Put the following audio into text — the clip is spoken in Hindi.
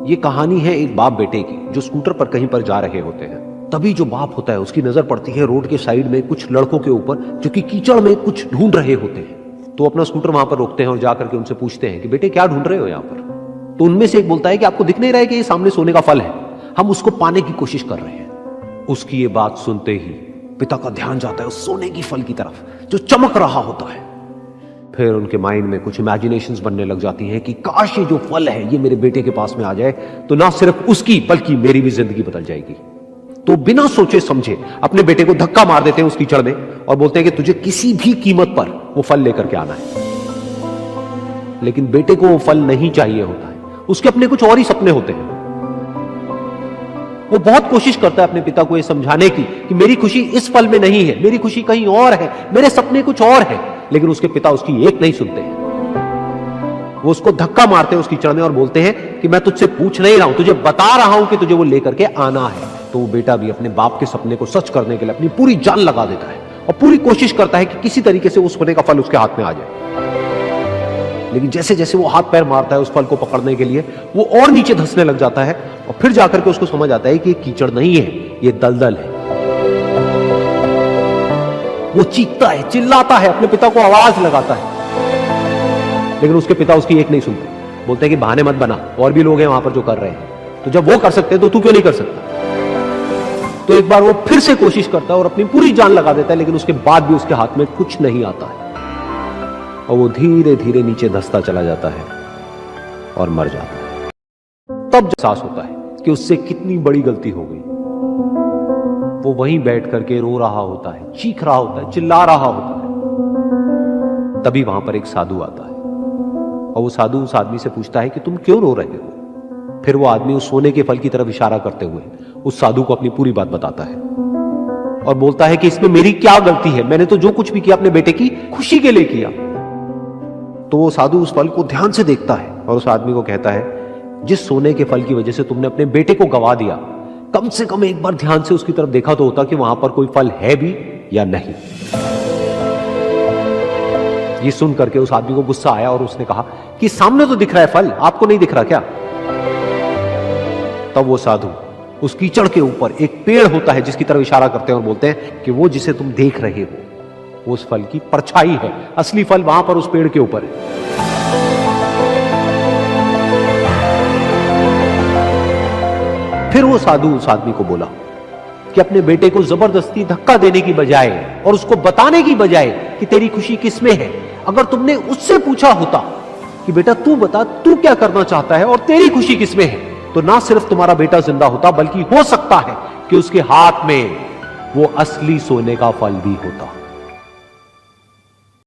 ये कहानी है एक बाप बेटे की जो स्कूटर पर कहीं पर जा रहे होते हैं। तभी जो बाप होता है उसकी नजर पड़ती है रोड के साइड में कुछ लड़कों के ऊपर जो कि कीचड़ में कुछ ढूंढ रहे होते हैं। तो अपना स्कूटर वहां पर रोकते हैं और जाकर के उनसे पूछते हैं कि बेटे क्या ढूंढ रहे हो यहाँ पर। तो उनमें से एक बोलता है कि आपको दिख नहीं रहा है कि ये सामने सोने का फल है, हम उसको पाने की कोशिश कर रहे हैं। उसकी ये बात सुनते ही पिता का ध्यान जाता है उस सोने की फल की तरफ जो चमक रहा होता है। फिर उनके माइंड में कुछ इमेजिनेशंस बनने लग जाती हैं कि काश ये जो फल है ये मेरे बेटे के पास में आ जाए तो ना सिर्फ उसकी बल्कि मेरी भी जिंदगी बदल जाएगी। तो बिना सोचे समझे अपने बेटे को धक्का मार देते हैं उस कीचड़ में और बोलते हैं कि तुझे किसी भी कीमत पर वो फल लेकर के आना है। लेकिन बेटे को वो फल नहीं चाहिए होता है, उसके अपने कुछ और ही सपने होते हैं। वो बहुत कोशिश करता है अपने पिता को ये समझाने की कि मेरी खुशी इस फल में नहीं है, मेरी खुशी कहीं और है, मेरे सपने कुछ और है। लेकिन उसके पिता उसकी एक नहीं सुनते हैं। वो उसको धक्का मारते हैं उस कीचड़ में और बोलते हैं कि मैं तुझसे पूछ नहीं रहा हूं, तुझे बता रहा हूं कि तुझे वो लेकर के आना है। तो वो बेटा भी अपने बाप के सपने को सच करने के लिए अपनी पूरी जान लगा देता है और पूरी कोशिश करता है कि किसी तरीके से उस सोने का फल उसके हाथ में आ जाए। लेकिन जैसे जैसे वो हाथ पैर मारता है उस फल को पकड़ने के लिए, वो और नीचे धंसने लग जाता है और फिर जाकर के उसको समझ आता है कि ये कीचड़ नहीं है, ये दलदल है। वो चीखता है, चिल्लाता है, अपने पिता को आवाज लगाता है, लेकिन उसके पिता उसकी एक नहीं सुनते। बोलते हैं कि बहाने मत बना, और भी लोग हैं वहां पर जो कर रहे हैं, तो जब वो कर सकते हैं तो तू क्यों नहीं कर सकता। तो एक बार वो फिर से कोशिश करता है और अपनी पूरी जान लगा देता है, लेकिन उसके बाद भी उसके हाथ में कुछ नहीं आता है और वो धीरे धीरे नीचे धंसता चला जाता है और मर जाता है। तब एहसास होता है कि उससे कितनी बड़ी गलती हो गई। वो वहीं बैठ करके रो रहा होता है, चीख रहा होता है, चिल्ला रहा होता है। तभी वहां पर एक साधु आता है और वो साधु उस आदमी से पूछता है कि तुम क्यों रो रहे हो। फिर वो आदमी उस सोने के फल की तरफ इशारा करते हुए उस साधु को अपनी पूरी बात बताता है और बोलता है कि इसमें मेरी क्या गलती है, मैंने तो जो कुछ भी किया अपने बेटे की खुशी के लिए किया। तो वो साधु उस फल को ध्यान से देखता है और उस आदमी को कहता है, जिस सोने के फल की वजह से तुमने अपने बेटे को गवा दिया, कम से कम एक बार ध्यान से उसकी तरफ देखा तो होता कि वहां पर कोई फल है भी या नहीं। ये सुन करके उस आदमी को गुस्सा आया और उसने कहा कि सामने तो दिख रहा है फल, आपको नहीं दिख रहा क्या। तब वो साधु उस कीचड़ के ऊपर एक पेड़ होता है जिसकी तरफ इशारा करते हैं और बोलते हैं कि वो जिसे तुम देख रहे हो वो उस फल की परछाई है, असली फल वहां पर उस पेड़ के ऊपर है। फिर वो साधु उस आदमी को बोला कि अपने बेटे को जबरदस्ती धक्का देने की बजाय और उसको बताने की बजाय कि तेरी खुशी किसमें है, अगर तुमने उससे पूछा होता कि बेटा तू बता तू क्या करना चाहता है और तेरी खुशी किसमें है, तो ना सिर्फ तुम्हारा बेटा जिंदा होता बल्कि हो सकता है कि उसके हाथ में वो असली सोने का फल भी होता।